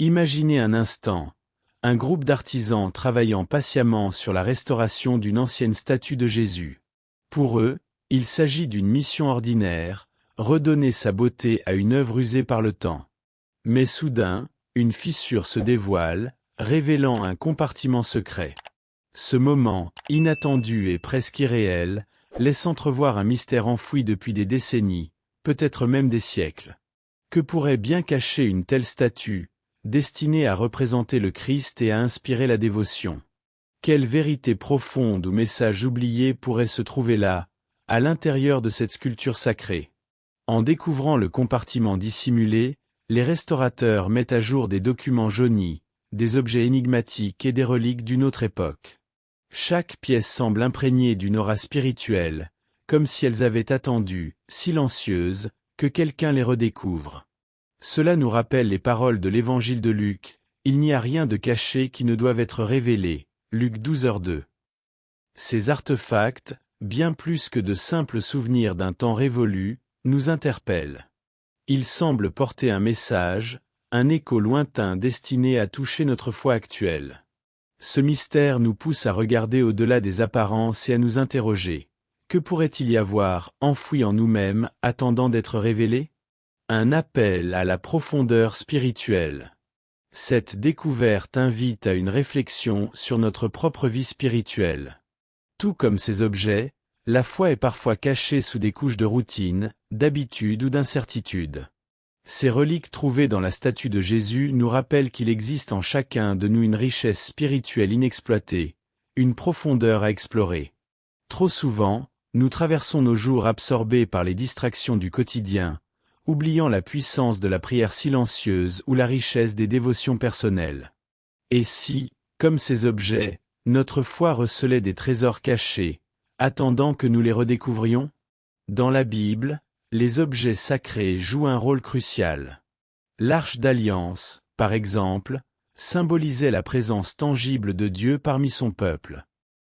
Imaginez un instant, un groupe d'artisans travaillant patiemment sur la restauration d'une ancienne statue de Jésus. Pour eux, il s'agit d'une mission ordinaire, redonner sa beauté à une œuvre usée par le temps. Mais soudain, une fissure se dévoile, révélant un compartiment secret. Ce moment, inattendu et presque irréel, laisse entrevoir un mystère enfoui depuis des décennies, peut-être même des siècles. Que pourrait bien cacher une telle statue, destinée à représenter le Christ et à inspirer la dévotion? Quelle vérité profonde ou message oublié pourrait se trouver là, à l'intérieur de cette sculpture sacrée? En découvrant le compartiment dissimulé, les restaurateurs mettent à jour des documents jaunis, des objets énigmatiques et des reliques d'une autre époque. Chaque pièce semble imprégnée d'une aura spirituelle, comme si elles avaient attendu, silencieuses, que quelqu'un les redécouvre. Cela nous rappelle les paroles de l'évangile de Luc, « Il n'y a rien de caché qui ne doive être révélé » Luc 12h2. Ces artefacts, bien plus que de simples souvenirs d'un temps révolu, nous interpellent. Ils semblent porter un message, un écho lointain destiné à toucher notre foi actuelle. Ce mystère nous pousse à regarder au-delà des apparences et à nous interroger. Que pourrait-il y avoir, enfoui en nous-mêmes, attendant d'être révélé? Un appel à la profondeur spirituelle. Cette découverte invite à une réflexion sur notre propre vie spirituelle. Tout comme ces objets, la foi est parfois cachée sous des couches de routine, d'habitude ou d'incertitude. Ces reliques trouvées dans la statue de Jésus nous rappellent qu'il existe en chacun de nous une richesse spirituelle inexploitée, une profondeur à explorer. Trop souvent, nous traversons nos jours absorbés par les distractions du quotidien, oubliant la puissance de la prière silencieuse ou la richesse des dévotions personnelles. Et si, comme ces objets, notre foi recelait des trésors cachés, attendant que nous les redécouvrions? Dans la Bible, les objets sacrés jouent un rôle crucial. L'Arche d'Alliance, par exemple, symbolisait la présence tangible de Dieu parmi son peuple.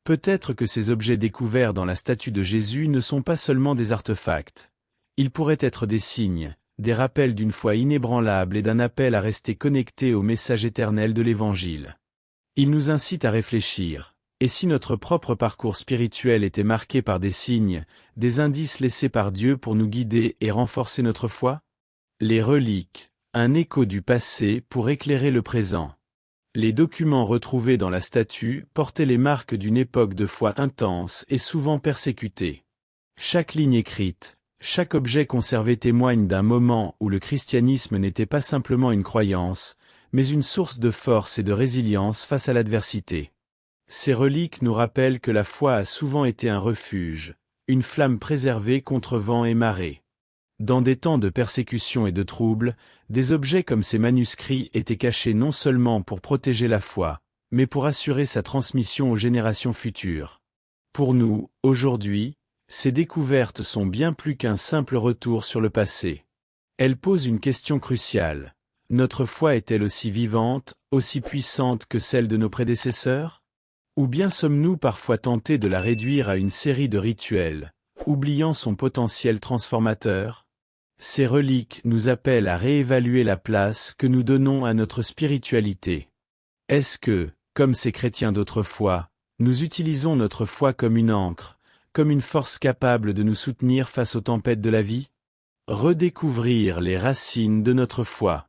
Peut-être que ces objets découverts dans la statue de Jésus ne sont pas seulement des artefacts. Ils pourraient être des signes, des rappels d'une foi inébranlable et d'un appel à rester connecté au message éternel de l'Évangile. Ils nous incitent à réfléchir. Et si notre propre parcours spirituel était marqué par des signes, des indices laissés par Dieu pour nous guider et renforcer notre foi? Les reliques, un écho du passé pour éclairer le présent. Les documents retrouvés dans la statue portaient les marques d'une époque de foi intense et souvent persécutée. Chaque ligne écrite, chaque objet conservé témoigne d'un moment où le christianisme n'était pas simplement une croyance, mais une source de force et de résilience face à l'adversité. Ces reliques nous rappellent que la foi a souvent été un refuge, une flamme préservée contre vent et marée. Dans des temps de persécution et de troubles, des objets comme ces manuscrits étaient cachés non seulement pour protéger la foi, mais pour assurer sa transmission aux générations futures. Pour nous, aujourd'hui, ces découvertes sont bien plus qu'un simple retour sur le passé. Elles posent une question cruciale. Notre foi est-elle aussi vivante, aussi puissante que celle de nos prédécesseurs? Ou bien sommes-nous parfois tentés de la réduire à une série de rituels, oubliant son potentiel transformateur? Ces reliques nous appellent à réévaluer la place que nous donnons à notre spiritualité. Est-ce que, comme ces chrétiens d'autrefois, nous utilisons notre foi comme une ancre, comme une force capable de nous soutenir face aux tempêtes de la vie? Redécouvrir les racines de notre foi.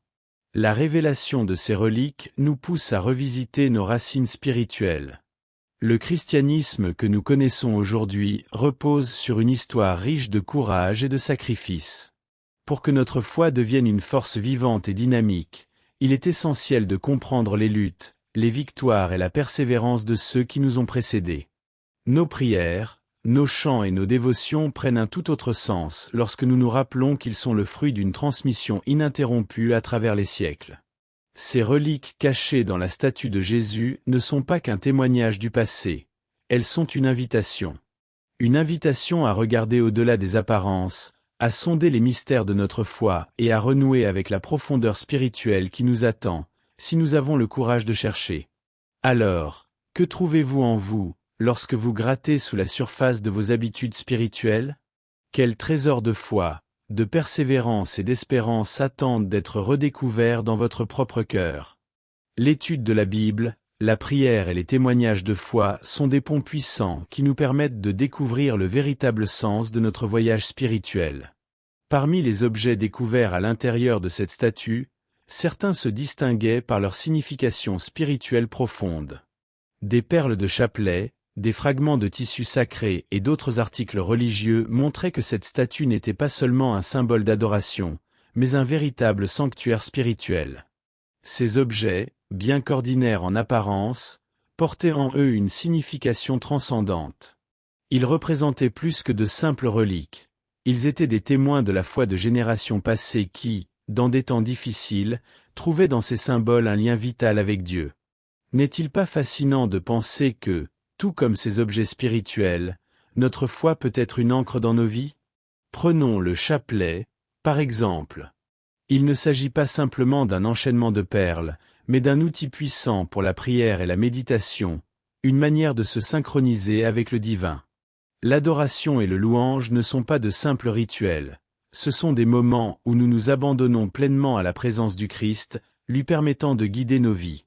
La révélation de ces reliques nous pousse à revisiter nos racines spirituelles. Le christianisme que nous connaissons aujourd'hui repose sur une histoire riche de courage et de sacrifice. Pour que notre foi devienne une force vivante et dynamique, il est essentiel de comprendre les luttes, les victoires et la persévérance de ceux qui nous ont précédés. Nos prières, nos chants et nos dévotions prennent un tout autre sens lorsque nous nous rappelons qu'ils sont le fruit d'une transmission ininterrompue à travers les siècles. Ces reliques cachées dans la statue de Jésus ne sont pas qu'un témoignage du passé, elles sont une invitation. Une invitation à regarder au-delà des apparences, à sonder les mystères de notre foi et à renouer avec la profondeur spirituelle qui nous attend, si nous avons le courage de chercher. Alors, que trouvez-vous en vous, lorsque vous grattez sous la surface de vos habitudes spirituelles? Quel trésor de foi, de persévérance et d'espérance attendent d'être redécouverts dans votre propre cœur. L'étude de la Bible, la prière et les témoignages de foi sont des ponts puissants qui nous permettent de découvrir le véritable sens de notre voyage spirituel. Parmi les objets découverts à l'intérieur de cette statue, certains se distinguaient par leur signification spirituelle profonde. Des perles de chapelet, des fragments de tissu sacré et d'autres articles religieux montraient que cette statue n'était pas seulement un symbole d'adoration, mais un véritable sanctuaire spirituel. Ces objets, bien qu'ordinaires en apparence, portaient en eux une signification transcendante. Ils représentaient plus que de simples reliques. Ils étaient des témoins de la foi de générations passées qui, dans des temps difficiles, trouvaient dans ces symboles un lien vital avec Dieu. N'est-il pas fascinant de penser que, tout comme ces objets spirituels, notre foi peut être une encre dans nos vies? Prenons le chapelet, par exemple. Il ne s'agit pas simplement d'un enchaînement de perles, mais d'un outil puissant pour la prière et la méditation, une manière de se synchroniser avec le divin. L'adoration et le louange ne sont pas de simples rituels, ce sont des moments où nous nous abandonnons pleinement à la présence du Christ, lui permettant de guider nos vies.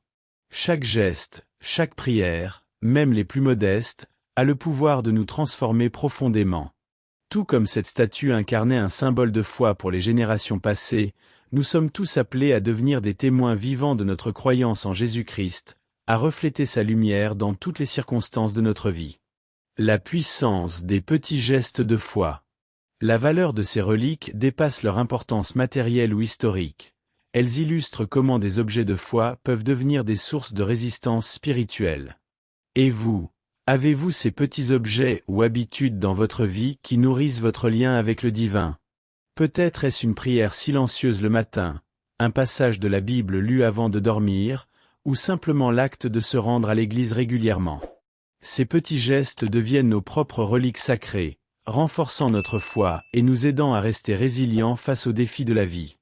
Chaque geste, chaque prière, même les plus modestes, a le pouvoir de nous transformer profondément. Tout comme cette statue incarnait un symbole de foi pour les générations passées, nous sommes tous appelés à devenir des témoins vivants de notre croyance en Jésus-Christ, à refléter sa lumière dans toutes les circonstances de notre vie. La puissance des petits gestes de foi. La valeur de ces reliques dépasse leur importance matérielle ou historique. Elles illustrent comment des objets de foi peuvent devenir des sources de résistance spirituelle. Et vous, avez-vous ces petits objets ou habitudes dans votre vie qui nourrissent votre lien avec le divin? Peut-être est-ce une prière silencieuse le matin, un passage de la Bible lu avant de dormir, ou simplement l'acte de se rendre à l'église régulièrement. Ces petits gestes deviennent nos propres reliques sacrées, renforçant notre foi et nous aidant à rester résilients face aux défis de la vie.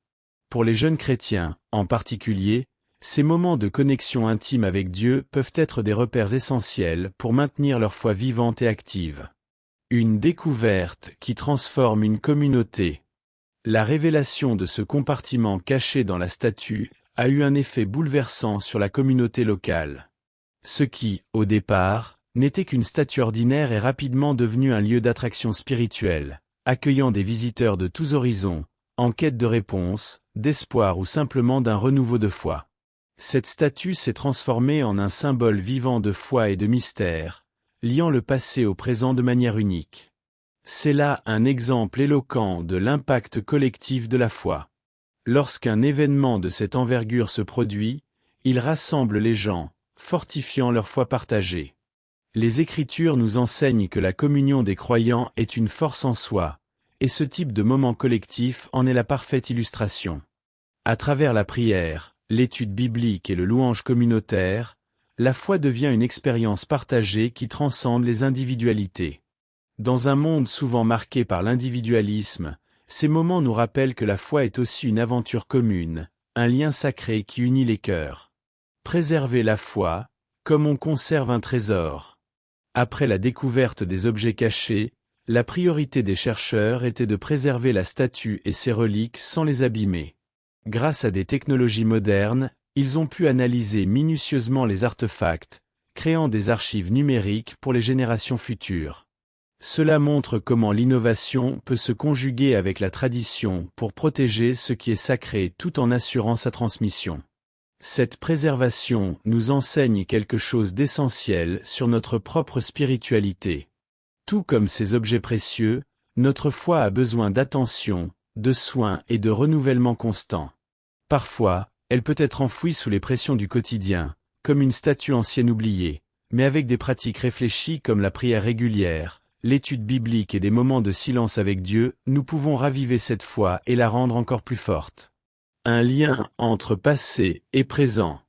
Pour les jeunes chrétiens, en particulier, ces moments de connexion intime avec Dieu peuvent être des repères essentiels pour maintenir leur foi vivante et active. Une découverte qui transforme une communauté. La révélation de ce compartiment caché dans la statue a eu un effet bouleversant sur la communauté locale. Ce qui, au départ, n'était qu'une statue ordinaire est rapidement devenu un lieu d'attraction spirituelle, accueillant des visiteurs de tous horizons, en quête de réponses, d'espoir ou simplement d'un renouveau de foi. Cette statue s'est transformée en un symbole vivant de foi et de mystère, liant le passé au présent de manière unique. C'est là un exemple éloquent de l'impact collectif de la foi. Lorsqu'un événement de cette envergure se produit, il rassemble les gens, fortifiant leur foi partagée. Les Écritures nous enseignent que la communion des croyants est une force en soi, et ce type de moment collectif en est la parfaite illustration. À travers la prière, l'étude biblique et le louange communautaire, la foi devient une expérience partagée qui transcende les individualités. Dans un monde souvent marqué par l'individualisme, ces moments nous rappellent que la foi est aussi une aventure commune, un lien sacré qui unit les cœurs. Préserver la foi, comme on conserve un trésor. Après la découverte des objets cachés, la priorité des chercheurs était de préserver la statue et ses reliques sans les abîmer. Grâce à des technologies modernes, ils ont pu analyser minutieusement les artefacts, créant des archives numériques pour les générations futures. Cela montre comment l'innovation peut se conjuguer avec la tradition pour protéger ce qui est sacré tout en assurant sa transmission. Cette préservation nous enseigne quelque chose d'essentiel sur notre propre spiritualité. Tout comme ces objets précieux, notre foi a besoin d'attention, de soins et de renouvellement constant. Parfois, elle peut être enfouie sous les pressions du quotidien, comme une statue ancienne oubliée, mais avec des pratiques réfléchies comme la prière régulière, l'étude biblique et des moments de silence avec Dieu, nous pouvons raviver cette foi et la rendre encore plus forte. Un lien entre passé et présent.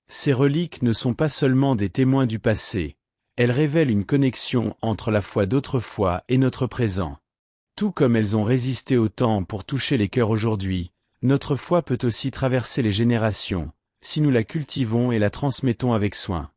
Ces reliques ne sont pas seulement des témoins du passé, elles révèlent une connexion entre la foi d'autrefois et notre présent. Tout comme elles ont résisté au temps pour toucher les cœurs aujourd'hui, notre foi peut aussi traverser les générations, si nous la cultivons et la transmettons avec soin.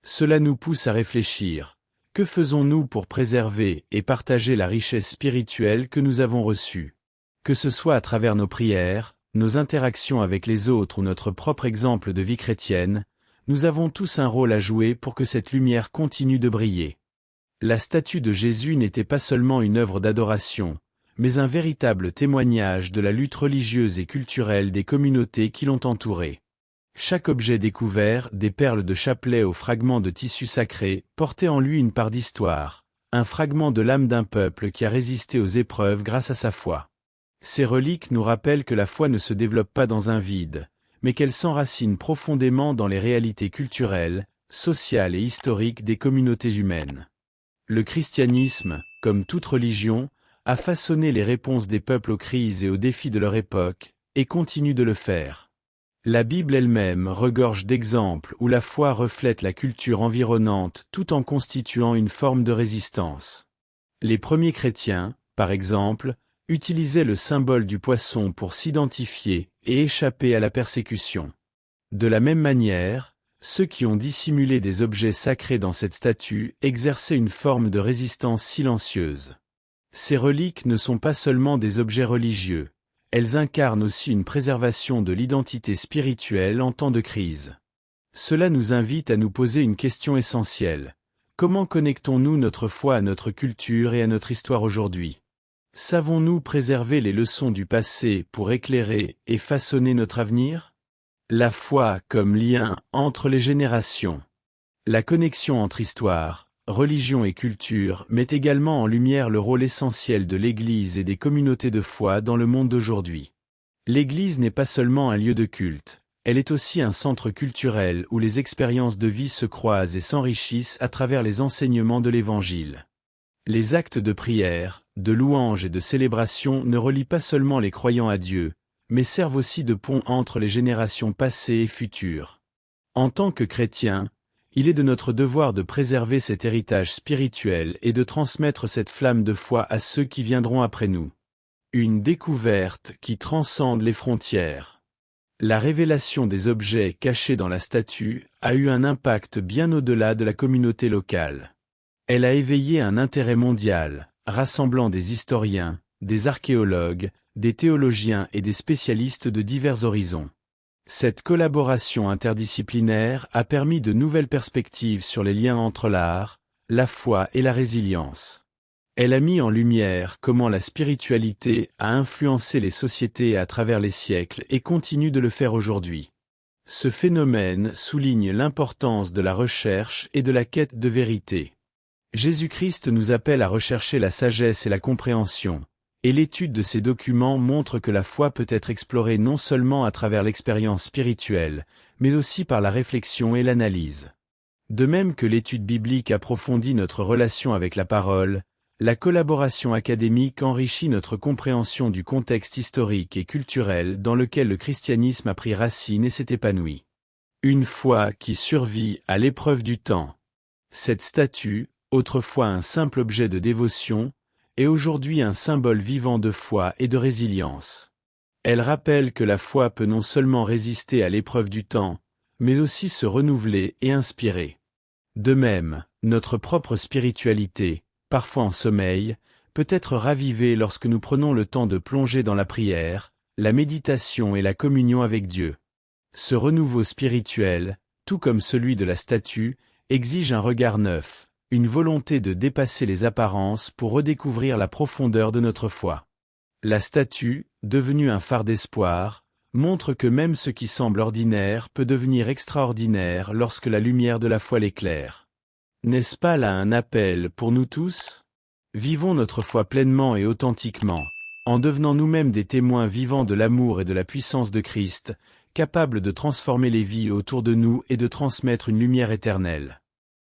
Cela nous pousse à réfléchir. Que faisons-nous pour préserver et partager la richesse spirituelle que nous avons reçue? Que ce soit à travers nos prières, nos interactions avec les autres ou notre propre exemple de vie chrétienne, nous avons tous un rôle à jouer pour que cette lumière continue de briller. La statue de Jésus n'était pas seulement une œuvre d'adoration, mais un véritable témoignage de la lutte religieuse et culturelle des communautés qui l'ont entouré. Chaque objet découvert, des perles de chapelet aux fragments de tissu sacré, portait en lui une part d'histoire, un fragment de l'âme d'un peuple qui a résisté aux épreuves grâce à sa foi. Ces reliques nous rappellent que la foi ne se développe pas dans un vide, mais qu'elle s'enracine profondément dans les réalités culturelles, sociales et historiques des communautés humaines. Le christianisme, comme toute religion, a façonné les réponses des peuples aux crises et aux défis de leur époque, et continue de le faire. La Bible elle-même regorge d'exemples où la foi reflète la culture environnante tout en constituant une forme de résistance. Les premiers chrétiens, par exemple, utilisaient le symbole du poisson pour s'identifier et échapper à la persécution. De la même manière, ceux qui ont dissimulé des objets sacrés dans cette statue exerçaient une forme de résistance silencieuse. Ces reliques ne sont pas seulement des objets religieux, elles incarnent aussi une préservation de l'identité spirituelle en temps de crise. Cela nous invite à nous poser une question essentielle. Comment connectons-nous notre foi à notre culture et à notre histoire aujourd'hui? Savons-nous préserver les leçons du passé pour éclairer et façonner notre avenir? La foi comme lien entre les générations. La connexion entre histoire, religion et culture met également en lumière le rôle essentiel de l'Église et des communautés de foi dans le monde d'aujourd'hui. L'Église n'est pas seulement un lieu de culte, elle est aussi un centre culturel où les expériences de vie se croisent et s'enrichissent à travers les enseignements de l'Évangile. Les actes de prière, de louange et de célébration ne relient pas seulement les croyants à Dieu, mais servent aussi de pont entre les générations passées et futures. En tant que chrétiens, il est de notre devoir de préserver cet héritage spirituel et de transmettre cette flamme de foi à ceux qui viendront après nous. Une découverte qui transcende les frontières. La révélation des objets cachés dans la statue a eu un impact bien au-delà de la communauté locale. Elle a éveillé un intérêt mondial, rassemblant des historiens, des archéologues, des théologiens et des spécialistes de divers horizons. Cette collaboration interdisciplinaire a permis de nouvelles perspectives sur les liens entre l'art, la foi et la résilience. Elle a mis en lumière comment la spiritualité a influencé les sociétés à travers les siècles et continue de le faire aujourd'hui. Ce phénomène souligne l'importance de la recherche et de la quête de vérité. Jésus-Christ nous appelle à rechercher la sagesse et la compréhension. Et l'étude de ces documents montre que la foi peut être explorée non seulement à travers l'expérience spirituelle, mais aussi par la réflexion et l'analyse. De même que l'étude biblique approfondit notre relation avec la parole, la collaboration académique enrichit notre compréhension du contexte historique et culturel dans lequel le christianisme a pris racine et s'est épanoui. Une foi qui survit à l'épreuve du temps. Cette statue, autrefois un simple objet de dévotion, est aujourd'hui un symbole vivant de foi et de résilience. Elle rappelle que la foi peut non seulement résister à l'épreuve du temps, mais aussi se renouveler et inspirer. De même, notre propre spiritualité, parfois en sommeil, peut être ravivée lorsque nous prenons le temps de plonger dans la prière, la méditation et la communion avec Dieu. Ce renouveau spirituel, tout comme celui de la statue, exige un regard neuf, une volonté de dépasser les apparences pour redécouvrir la profondeur de notre foi. La statue, devenue un phare d'espoir, montre que même ce qui semble ordinaire peut devenir extraordinaire lorsque la lumière de la foi l'éclaire. N'est-ce pas là un appel pour nous tous? Vivons notre foi pleinement et authentiquement, en devenant nous-mêmes des témoins vivants de l'amour et de la puissance de Christ, capables de transformer les vies autour de nous et de transmettre une lumière éternelle.